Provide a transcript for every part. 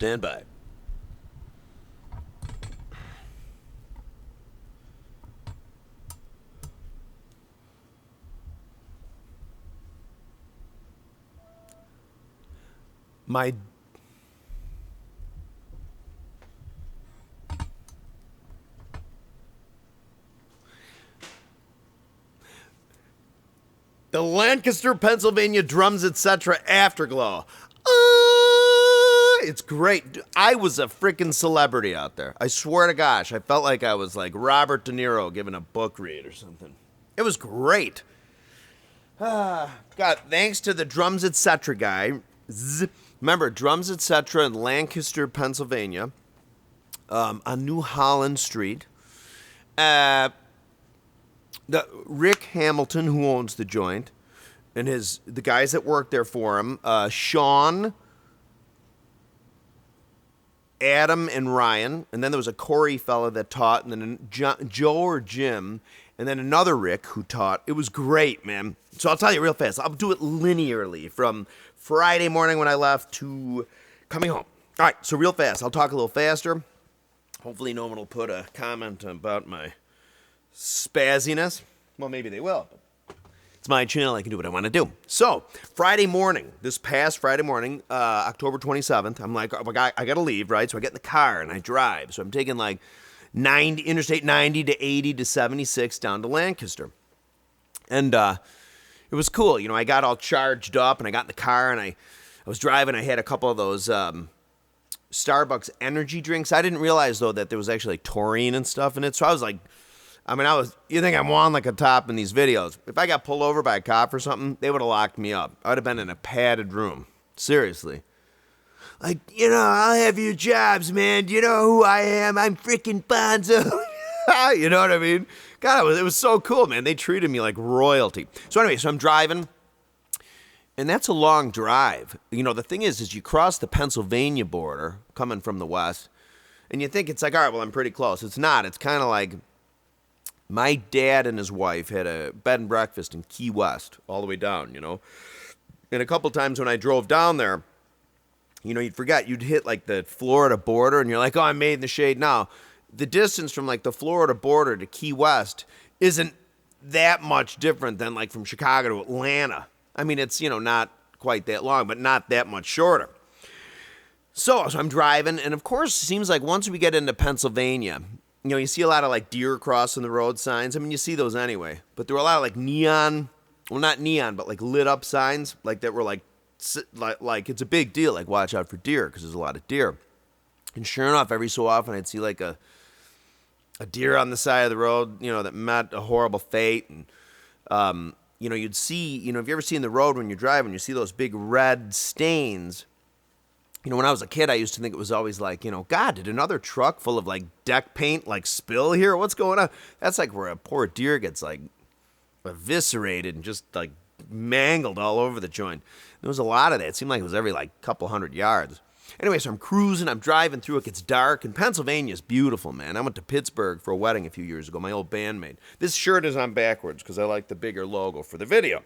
Stand by. My The Lancaster Pennsylvania Drums Etc. Afterglow. It's great. I was a freaking celebrity out there. I swear to gosh, I felt like I was like Robert De Niro giving a book read or something. It was great. God, thanks to the Drums Etc. guy. Remember, Drums Etc. in Lancaster, Pennsylvania, on New Holland Street. Rick Hamilton, who owns the joint, and the guys that work there for him, Sean, Adam, and Ryan, and then there was a Corey fella that taught, and then Joe or Jim, and then another Rick who taught. It was great, man. So I'll tell you real fast. I'll do it linearly from Friday morning when I left to coming home. All right, so real fast. I'll talk a little faster. Hopefully no one will put a comment about my spazziness. Well, maybe they will. But it's my channel. I can do what I want to do. So, Friday morning, this past Friday morning, October 27th, I'm like, oh, I got to leave, right? So I get in the car and I drive. So I'm taking like Interstate 90 to 80 to 76 down to Lancaster. And it was cool. You know, I got all charged up and I got in the car and I was driving. I had a couple of those Starbucks energy drinks. I didn't realize, though, that there was actually like taurine and stuff in it. So I was like, you think I'm on like a top in these videos. If I got pulled over by a cop or something, they would have locked me up. I would have been in a padded room. Seriously. Like, I'll have your jobs, man. Do you know who I am? I'm freaking Bonzo. You know what I mean? God, it was so cool, man. They treated me like royalty. So anyway, I'm driving, and that's a long drive. The thing is you cross the Pennsylvania border coming from the west, and you think it's like, all right, well, I'm pretty close. It's not. It's kind of like my dad and his wife had a bed and breakfast in Key West all the way down, And a couple times when I drove down there, you'd forget, you'd hit like the Florida border and you're like, oh, I'm made in the shade now. The distance from like the Florida border to Key West isn't that much different than like from Chicago to Atlanta. I mean, it's, not quite that long, but not that much shorter. So I'm driving, and of course, it seems like once we get into Pennsylvania, you see a lot of like deer crossing the road signs. I mean, you see those anyway, but there were a lot of like neon, well, not neon, but like lit up signs like that were like it's a big deal. Like, watch out for deer, because there's a lot of deer. And sure enough, every so often I'd see like a deer on the side of the road, that met a horrible fate. And, you'd see, have you ever seen the road when you're driving, you see those big red stains? When I was a kid, I used to think it was always like, God, did another truck full of like deck paint like spill here? What's going on? That's like where a poor deer gets like eviscerated and just like mangled all over the joint. There was a lot of that. It seemed like it was every like couple hundred yards. Anyway, so I'm cruising, I'm driving through, it gets dark, and Pennsylvania's beautiful, man. I went to Pittsburgh for a wedding a few years ago, my old bandmate. This shirt is on backwards because I like the bigger logo for the video.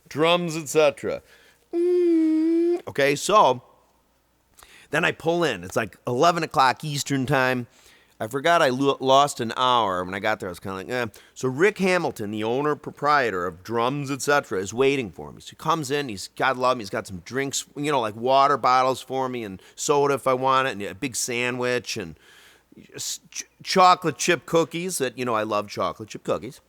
Drums Etc. Okay, so then I pull in. It's like 11 o'clock Eastern time. I forgot I lost an hour. When I got there, I was kind of like, eh. So Rick Hamilton, the owner, proprietor of Drums Etc., is waiting for me. So he comes in. God love him. He's got some drinks, like water bottles for me and soda if I want it, and a big sandwich and chocolate chip cookies that, I love chocolate chip cookies.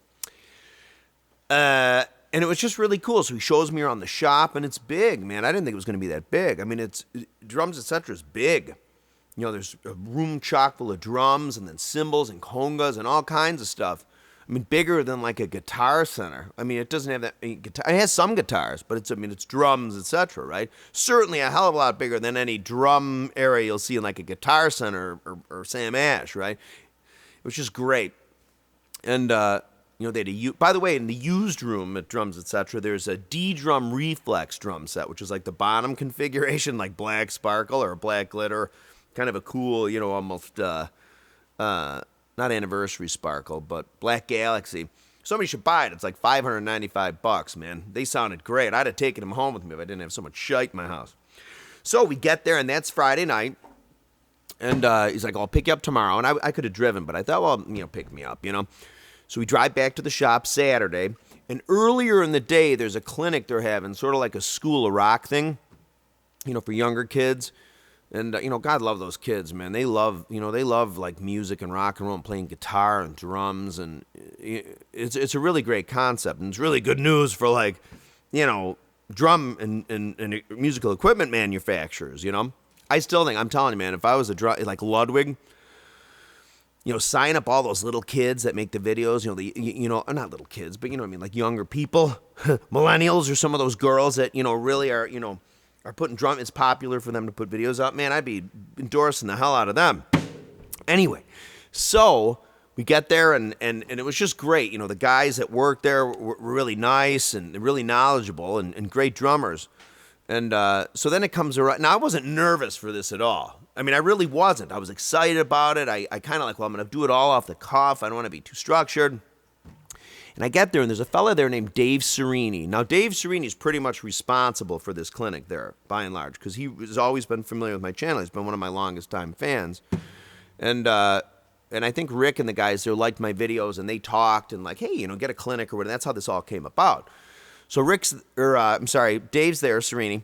And it was just really cool. So he shows me around the shop, and it's big, man. I didn't think it was going to be that big. I mean, Drums Etc. is big. There's a room chock full of drums and then cymbals and congas and all kinds of stuff. I mean, bigger than like a guitar center. I mean, it doesn't have that many guitar. It has some guitars, but it's Drums Etc., right? Certainly a hell of a lot bigger than any drum area you'll see in like a guitar center or Sam Ash, right? It was just great. And, they had by the way, in the used room at Drums Etc., there's a D-drum reflex drum set, which is like the bottom configuration, like black sparkle or black glitter. Kind of a cool, almost, not anniversary sparkle, but Black Galaxy. Somebody should buy it. It's like $595, man. They sounded great. I'd have taken them home with me if I didn't have so much shite in my house. So we get there, and that's Friday night. And he's like, I'll pick you up tomorrow. And I could have driven, but I thought, well, pick me up, So we drive back to the shop Saturday. And earlier in the day, there's a clinic they're having, sort of like a School of Rock thing, for younger kids. And, God love those kids, man. They love like music and rock and roll and playing guitar and drums. And it's a really great concept. And it's really good news for, like, drum and musical equipment manufacturers, I still think, I'm telling you, man, if I was like Ludwig, sign up all those little kids that make the videos, not little kids, but like younger people, millennials, or some of those girls that, really are putting drum. It's popular for them to put videos up. Man, I'd be endorsing the hell out of them. Anyway, so we get there, and it was just great. The guys that worked there were really nice and really knowledgeable and great drummers. And so then it comes around. Now, I wasn't nervous for this at all. I mean, I really wasn't. I was excited about it. I kind of like, well, I'm going to do it all off the cuff. I don't want to be too structured. And I get there, and there's a fella there named Dave Serini. Now, Dave Serini is pretty much responsible for this clinic there, by and large, because he has always been familiar with my channel. He's been one of my longest-time fans. And I think Rick and the guys there liked my videos, and they talked and like, hey, get a clinic or whatever. That's how this all came about. So Dave's there, Serini.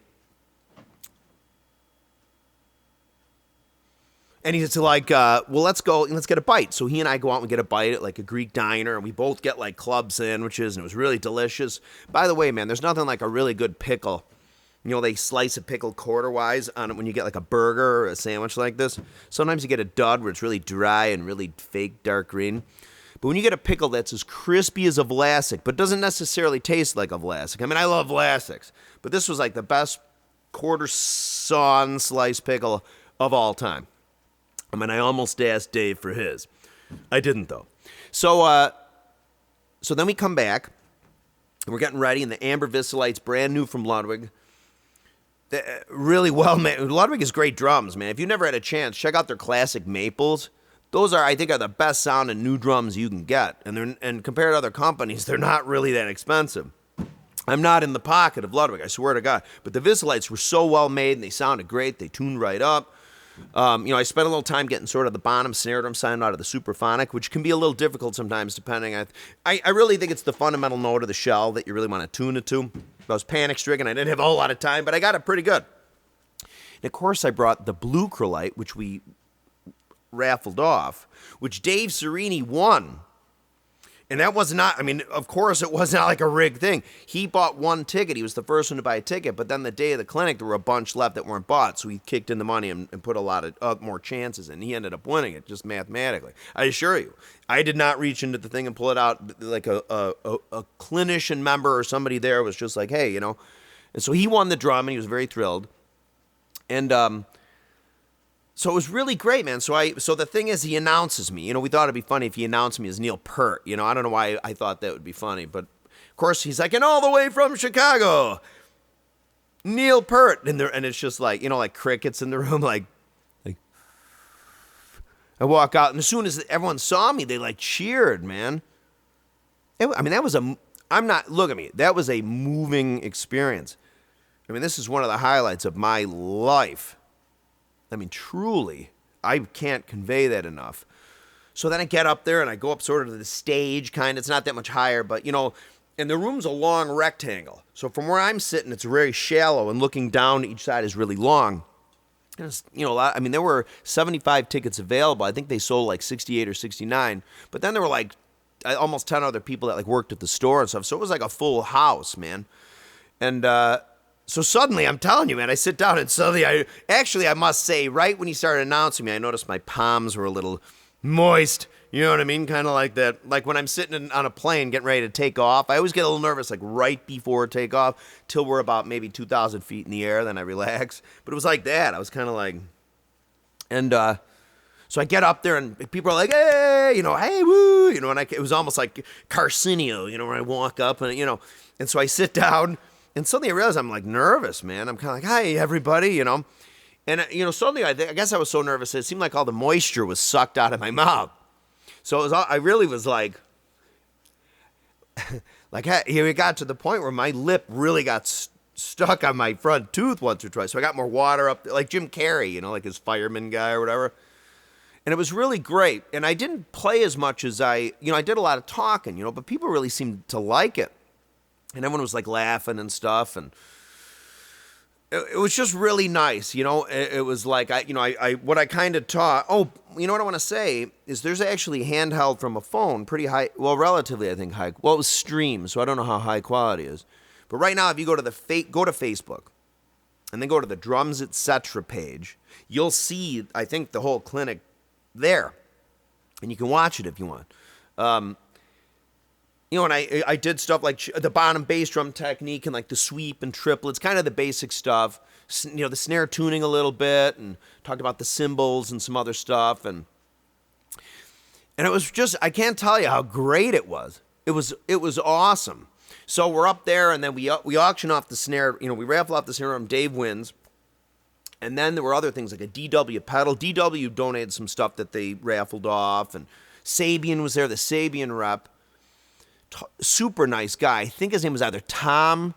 And he's like, well, let's go and let's get a bite. So he and I go out and get a bite at like a Greek diner, and we both get like club sandwiches, and it was really delicious. By the way, man, there's nothing like a really good pickle. They slice a pickle quarter-wise on it when you get like a burger or a sandwich like this. Sometimes you get a dud where it's really dry and really fake dark green. But when you get a pickle that's as crispy as a Vlasic, but doesn't necessarily taste like a Vlasic. I mean, I love Vlasics, but this was like the best quarter-sawn sliced pickle of all time. I mean, I almost asked Dave for his. I didn't, though. So then we come back, and we're getting ready, and the Amber Visalite's brand new from Ludwig. Really well made. Ludwig is great drums, man. If you've never had a chance, check out their classic maples. Those I think, are the best sounding new drums you can get. And compared to other companies, they're not really that expensive. I'm not in the pocket of Ludwig, I swear to God. But the Visalites were so well made, and they sounded great. They tuned right up. I spent a little time getting sort of the bottom snare drum sound out of the Superphonic, which can be a little difficult sometimes depending. I really think it's the fundamental note of the shell that you really want to tune it to. I was panic-stricken. I didn't have a whole lot of time, but I got it pretty good. And, of course, I brought the Blue Crolite, which we raffled off, which Dave Serini won. And that was not, of course, it was not like a rigged thing. He bought one ticket. He was the first one to buy a ticket. But then the day of the clinic, there were a bunch left that weren't bought. So he kicked in the money and put a lot of more chances in. He ended up winning it just mathematically. I assure you, I did not reach into the thing and pull it out like a clinician member or somebody there was just like, hey, And so he won the drum, and he was very thrilled. And so it was really great, man. So the thing is, he announces me. We thought it'd be funny if he announced me as Neil Peart. I don't know why I thought that would be funny, but of course he's like, and all the way from Chicago, Neil Peart, and it's just like, like crickets in the room, like. I walk out, and as soon as everyone saw me, they like cheered, man. That was look at me. That was a moving experience. This is one of the highlights of my life. Truly, I can't convey that enough. So then I get up there, and I go up sort of to the stage, kind of. It's not that much higher, but, and the room's a long rectangle. So from where I'm sitting, it's very shallow, and looking down each side is really long. And there were 75 tickets available. I think they sold like 68 or 69. But then there were like almost 10 other people that like worked at the store and stuff. So it was like a full house, man. And so suddenly, I'm telling you, man, I sit down, and suddenly I must say, right when he started announcing me, I noticed my palms were a little moist. You know what I mean? Kind of like that. Like when I'm sitting on a plane getting ready to take off, I always get a little nervous, like right before takeoff, till we're about maybe 2,000 feet in the air, then I relax. But it was like that. I was kind of like, and so I get up there, and people are like, hey, hey, woo, and it was almost like Carcinio, where I walk up, and, and so I sit down. And suddenly I realized I'm like nervous, man. I'm kind of like, hi, everybody, And, suddenly I guess I was so nervous, it seemed like all the moisture was sucked out of my mouth. So I really was like, here it got to the point where my lip really got stuck on my front tooth once or twice. So I got more water up there, like Jim Carrey, you know, like his fireman guy or whatever. And it was really great. And I didn't play as much as I did a lot of talking, you know, but people really seemed to like it. And everyone was like laughing and stuff. And it was just really nice, you know. It was like, what I kind of taught. Oh, you know what I want to say is there's actually handheld from a phone, pretty high, well, relatively, I think, high. Well, it was streamed, so I don't know how high quality it is. But right now, if you go to Facebook, and then go to the Drums Etc page, you'll see, I think, the whole clinic there. And you can watch it if you want. You know, and I did stuff like the bottom bass drum technique and like the sweep and triplets, kind of the basic stuff. You know, the snare tuning a little bit, and talked about the cymbals and some other stuff. And it was just, I can't tell you how great it was. It was awesome. So we're up there, and then we auction off the snare. You know, we raffle off the snare drum. Dave wins. And then there were other things like a DW pedal. DW donated some stuff that they raffled off, and Sabian was there, the Sabian rep. Super nice guy. I think his name was either Tom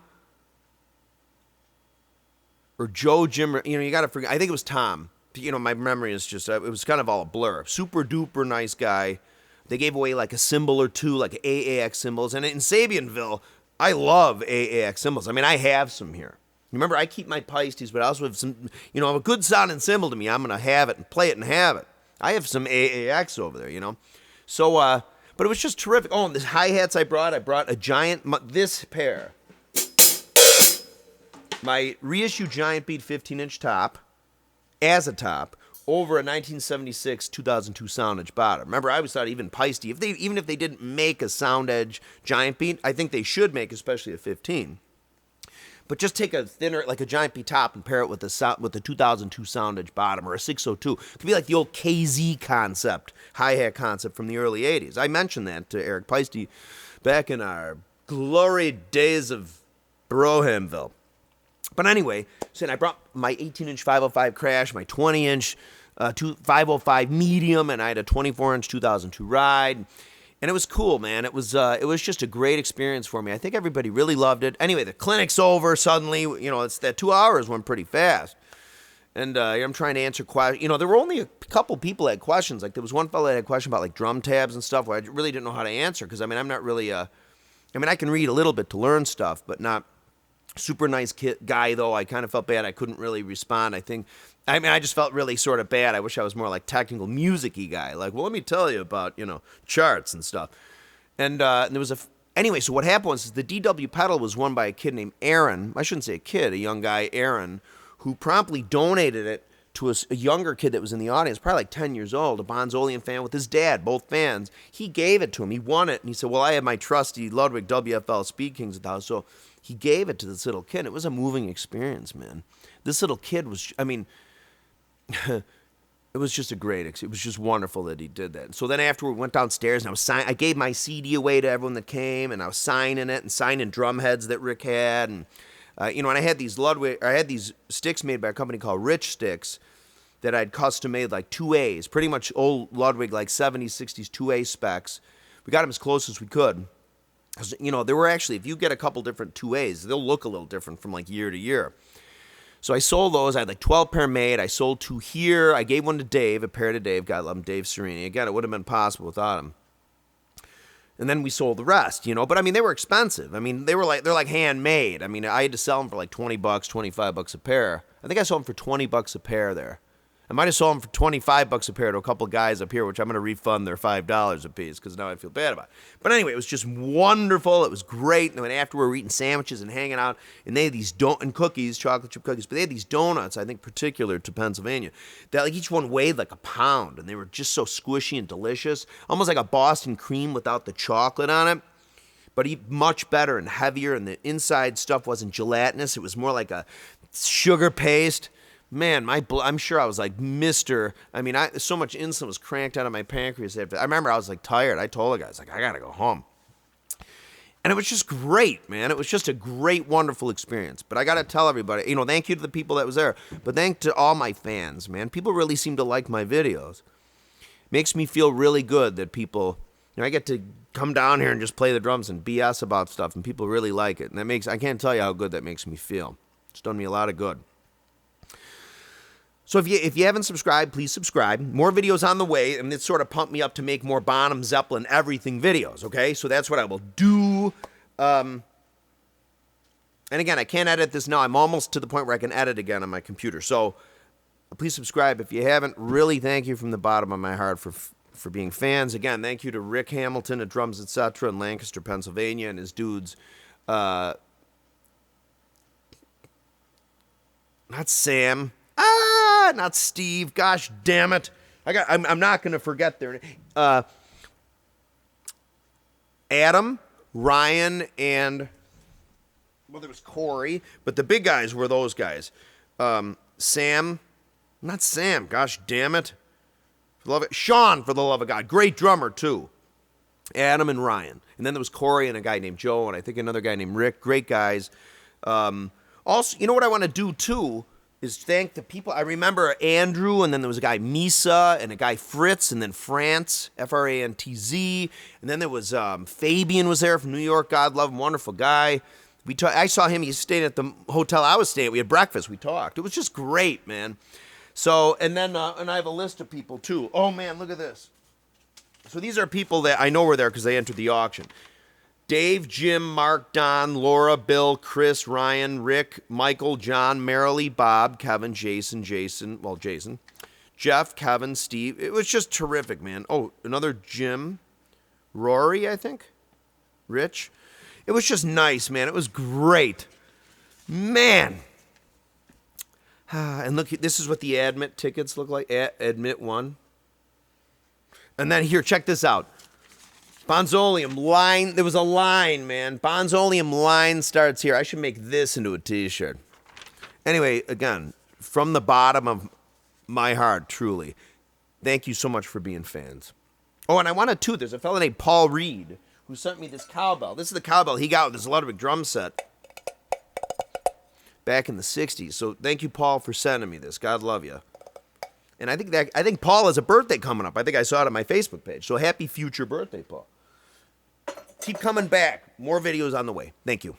or Joe Jim. You know, you got to forget. I think it was Tom. You know, my memory is just, it was kind of all a blur. Super duper nice guy. They gave away like a cymbal or two, like AAX cymbals. And in Sabianville, I love AAX cymbals. I mean, I have some here. Remember, I keep my Pisces, but I also have some, you know, a good sounding cymbal to me. I'm going to have it and play it and have it. I have some AAX over there, you know. So, but it was just terrific. Oh, and the hi-hats I brought a giant, this pair. My reissue Giant Beat 15-inch top, as a top, over a 1976 2002 Sound Edge bottom. Remember, I always thought even Peisty, even if they didn't make a Sound Edge Giant Beat, I think they should make, especially a 15. But just take a thinner, like a Giant Beat top, and pair it with the 2002 Sound Edge bottom, or a 602. It could be like the old KZ concept, hi-hat concept from the early 80s. I mentioned that to Eric Peisty back in our glory days of Brohamville. But anyway, so I brought my 18-inch 505 Crash, my 20-inch 505 Medium, and I had a 24-inch 2002 Ride. And it was cool, man. It was just a great experience for me. I think everybody really loved it. Anyway, the clinic's over suddenly. You know, it's that 2 hours went pretty fast. And I'm trying to answer questions. You know, there were only a couple people that had questions. Like, there was one fellow that had a question about, like, drum tabs and stuff where I really didn't know how to answer. Because, I mean, I'm not really I can read a little bit to learn stuff, but not super nice guy, though. I kind of felt bad I couldn't really respond. I just felt really sort of bad. I wish I was more like technical music-y guy. Like, well, let me tell you about, you know, charts and stuff. And there was anyway, so what happened was the DW pedal was won by a kid named Aaron. I shouldn't say a kid, a young guy, Aaron, who promptly donated it to a younger kid that was in the audience, probably like 10 years old, a Bonzoleum fan with his dad, both fans. He gave it to him. He won it, and he said, well, I have my trusty Ludwig WFL Speed Kings at the house, so he gave it to this little kid. It was a moving experience, man. This little kid was, I mean, it was just it was just wonderful that he did that. So then after we went downstairs, and I gave my CD away to everyone that came, and I was signing it and signing drum heads that Rick had, and and I had these sticks made by a company called Rich Sticks that I'd custom made, like 2As, pretty much old Ludwig, like 70s, 60s 2A specs. We got them as close as we could. You know, there were actually, if you get a couple different 2As, they'll look a little different from like year to year. So I sold those. I had like 12 pair made. I sold 2 here. I gave one to Dave, a pair to Dave. God love him, Dave Serini. Again, it would have been possible without him. And then we sold the rest, you know. But I mean, they were expensive. I mean, they're like handmade. I mean, I had to sell them for like $20, $25 a pair. I think I sold them for $20 a pair there. I might have sold them for $25 a pair to a couple guys up here, which I'm going to refund their $5 a piece because now I feel bad about it. But anyway, it was just wonderful. It was great. And then after we were eating sandwiches and hanging out, and they had these and cookies, chocolate chip cookies, but they had these donuts, I think particular to Pennsylvania, that like each one weighed like a pound, and they were just so squishy and delicious, almost like a Boston cream without the chocolate on it. But much better and heavier, and the inside stuff wasn't gelatinous. It was more like a sugar paste. Man, I'm sure I was like so much insulin was cranked out of my pancreas. I remember I was like tired. I told the guys, like, I got to go home. And it was just great, man. It was just a great, wonderful experience. But I got to tell everybody, you know, thank you to the people that was there. But thank to all my fans, man. People really seem to like my videos. Makes me feel really good that people I get to come down here and just play the drums and BS about stuff, and people really like it. And that makes, I can't tell you how good that makes me feel. It's done me a lot of good. So if you haven't subscribed, please subscribe. More videos on the way, and it's sort of pumped me up to make more Bonham, Zeppelin, everything videos, okay? So that's what I will do. And again, I can't edit this now. I'm almost to the point where I can edit again on my computer. So please subscribe if you haven't. Really, thank you from the bottom of my heart for being fans. Again, thank you to Rick Hamilton at Drums Etc. in Lancaster, Pennsylvania, and his dudes. Not Sam. Not Steve. Gosh damn it. I'm not going to forget their name. Adam, Ryan, and well, there was Corey, but the big guys were those guys. Sam, not Sam. Gosh damn it. For the love of, Sean, for the love of God. Great drummer, too. Adam and Ryan. And then there was Corey and a guy named Joe, and I think another guy named Rick. Great guys. Also, you know what I want to do, too, is thank the people. I remember Andrew, and then there was a guy, Misa, and a guy, Fritz, and then France, Frantz. And then there was Fabian was there from New York. God love him, wonderful guy. I saw him. He stayed at the hotel I was staying at. We had breakfast. We talked. It was just great, man. So, and then and I have a list of people, too. Oh, man, look at this. So these are people that I know were there because they entered the auction. Dave, Jim, Mark, Don, Laura, Bill, Chris, Ryan, Rick, Michael, John, Marilee, Bob, Kevin, Jason, Jeff, Kevin, Steve. It was just terrific, man. Oh, another Jim, Rory, I think, Rich. It was just nice, man. It was great. Man. And look, this is what the admit tickets look like. Admit one. And then here, check this out. Bonzoleum line. There was a line, man. Bonzoleum line starts here. I should make this into a t-shirt. Anyway, again, from the bottom of my heart, truly, thank you so much for being fans. Oh, and I wanted to. There's a fellow named Paul Reed who sent me this cowbell. This is the cowbell he got with this Ludwig drum set back in the 60s. So thank you, Paul, for sending me this. God love you. And I think Paul has a birthday coming up. I think I saw it on my Facebook page. So happy future birthday, Paul. Keep coming back. More videos on the way. Thank you.